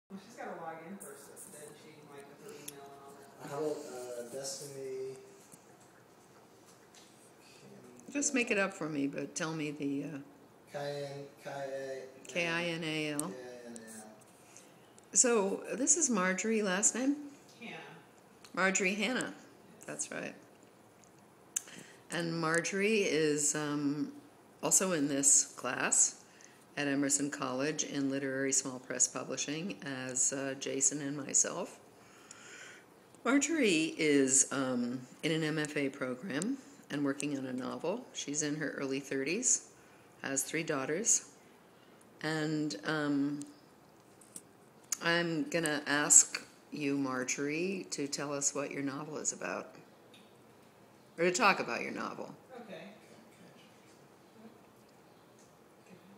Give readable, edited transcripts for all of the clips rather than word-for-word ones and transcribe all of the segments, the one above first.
Well, she's got to log in first, then she, like, with her email and all that. How about Destiny? Just make it up for me, but tell me the Kinal. Kinal. So this is Margery, last name? Hannah. Margery Hannah. That's right. And Margery is also in this class at Emerson College in Literary Small Press Publishing as Jason and myself. Margery is in an MFA program and working on a novel. She's in her early 30s, has 3 daughters, and I'm going to ask you, Margery, to tell us what your novel is about, or to talk about your novel. Okay.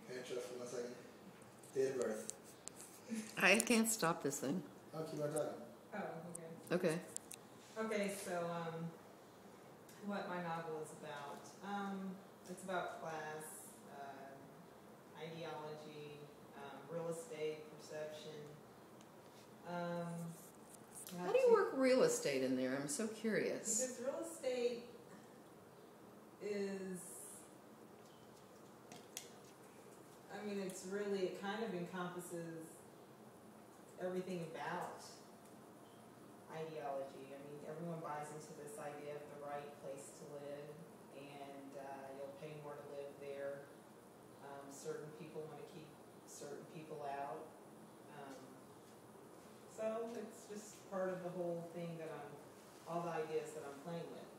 Can I interrupt for 1 second? Date of birth. I can't stop this thing. Oh, keep on talking. Oh, okay. Okay. Okay, so, what my novel is about. It's about class, ideology, real estate, perception. How do you work real estate in there? I'm so curious. Because real estate is, I mean, it's really, it kind of encompasses everything about ideology. I mean, everyone buys into this idea of the right place to live, and you'll pay more to live there. Certain people want to keep certain people out. So it's just part of the whole thing that all the ideas that I'm playing with.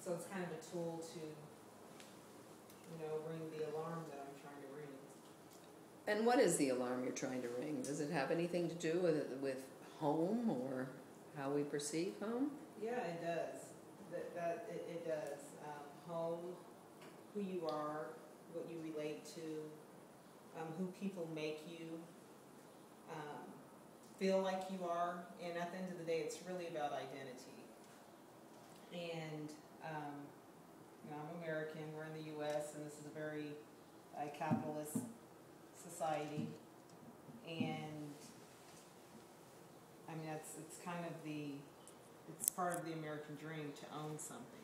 So it's kind of a tool to, ring the alarm that I'm trying to ring. And what is the alarm you're trying to ring? Does it have anything to do with home or how we perceive home? Yeah, it does. It does. Home, who you are, what you relate to, who people make you feel like you are, and at the end of the day, it's really about identity. And I'm American. We're in the U.S., and this is a very capitalist society, and I mean it's part of the American dream to own something.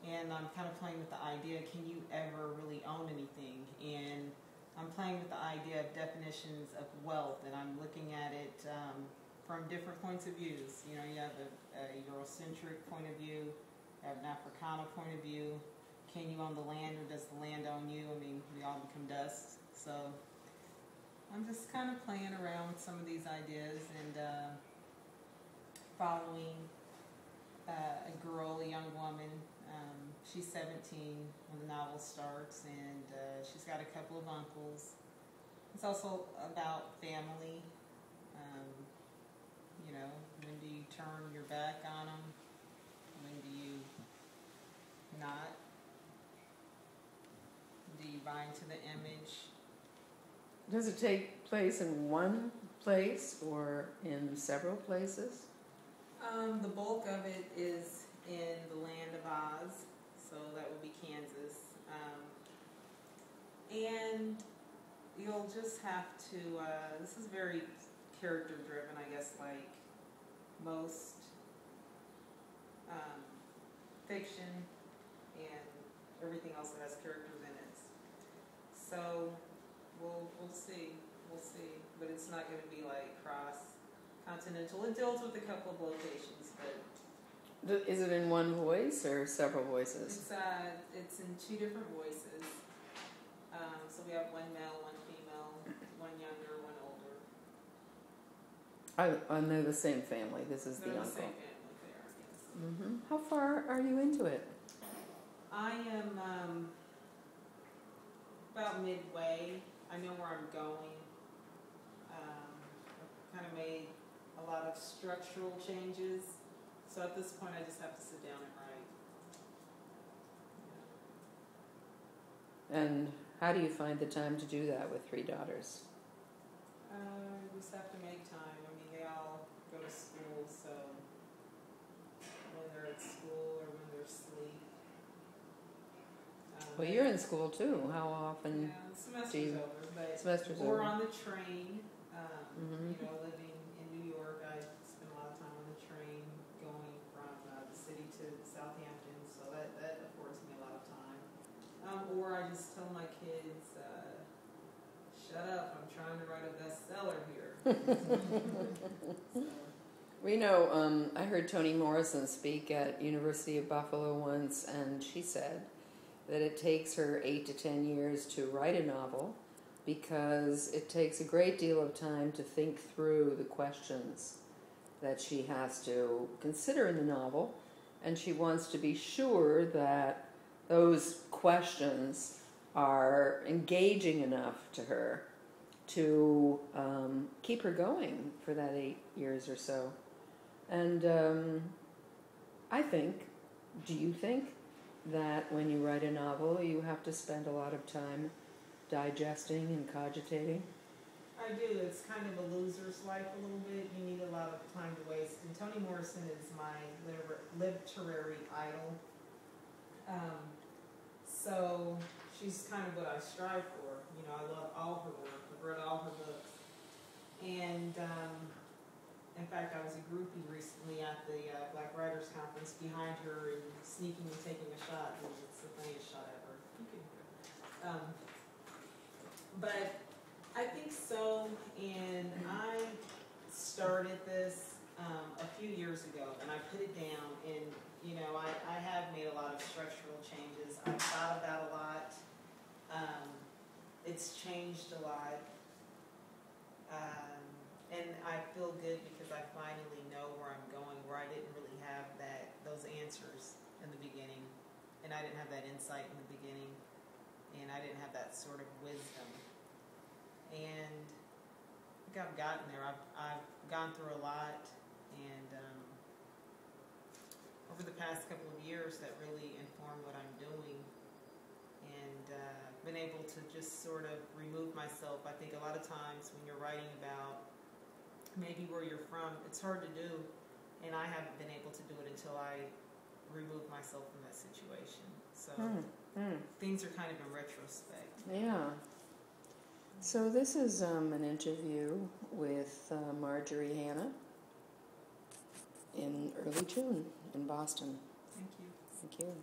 And I'm kind of playing with the idea: can you ever really own anything? And I'm playing with the idea of definitions of wealth, and I'm looking at it from different points of views. You have a Eurocentric point of view, you have an Africana point of view. Can you own the land, or does the land own you? I mean, we all become dust. So I'm just kind of playing around with some of these ideas and following a girl, a young woman. She's 17 when the novel starts, and she's got a couple of uncles. It's also about family. When do you turn your back on them? When do you not? Do you buy into the image? Does it take place in one place or in several places? The bulk of it is in the land of Oz, so that would be Kansas. And you'll just have to, this is very character driven, I guess, like most fiction and everything else that has characters in it. So we'll see, but it's not going to be like cross-continental. It deals with a couple of locations, but Is it in one voice or several voices? it's in 2 different voices. So we have 1 male, 1 female, 1 younger, 1 older. And they're the same family. This is the They're uncle. the same family there, yes. Mm-hmm. How far are you into it? I am about midway. I know where I'm going. I've kind of made a lot of structural changes. So at this point, I just have to sit down and write. And how do you find the time to do that with 3 daughters? You just have to make time. I mean, they all go to school, so when they're at school or when they're asleep. Well, you're in school too. How often? Yeah, the semester's over, but Semester's we're over. on the train. You know, living in New York, I spend a lot of time on the train going from the city to Southampton, so that affords me a lot of time. Or I just tell my kids, shut up, I'm trying to write a bestseller here. So, We know, I heard Toni Morrison speak at University of Buffalo once, and she said that it takes her 8 to 10 years to write a novel because it takes a great deal of time to think through the questions that she has to consider in the novel, and she wants to be sure that those questions are engaging enough to her to keep her going for that 8 years or so. And I think, do you think that when you write a novel you have to spend a lot of time digesting and cogitating? I do. It's kind of a loser's life a little bit. You need a lot of time to waste. And Toni Morrison is my literary idol. So she's kind of what I strive for. You know, I love all her work. I've read all her books. And in fact, I was a groupie recently at the Black Writers Conference behind her and sneaking and taking a shot. And it's the funniest shot ever. But I think so, and I started this a few years ago, and I put it down, and you know, I have made a lot of structural changes. I've thought about a lot. It's changed a lot, and I feel good because I finally know where I'm going, where I didn't really have those answers in the beginning, and I didn't have that insight in the beginning, and I didn't have that sort of wisdom. And I think I've gotten there. I've gone through a lot, and over the past couple of years, that really informed what I'm doing, and been able to just sort of remove myself. I think a lot of times when you're writing about maybe where you're from, it's hard to do, and I haven't been able to do it until I remove myself from that situation. So things are kind of in retrospect. Yeah. So this is an interview with Margery Hannah in early June in Boston. Thank you. Thank you.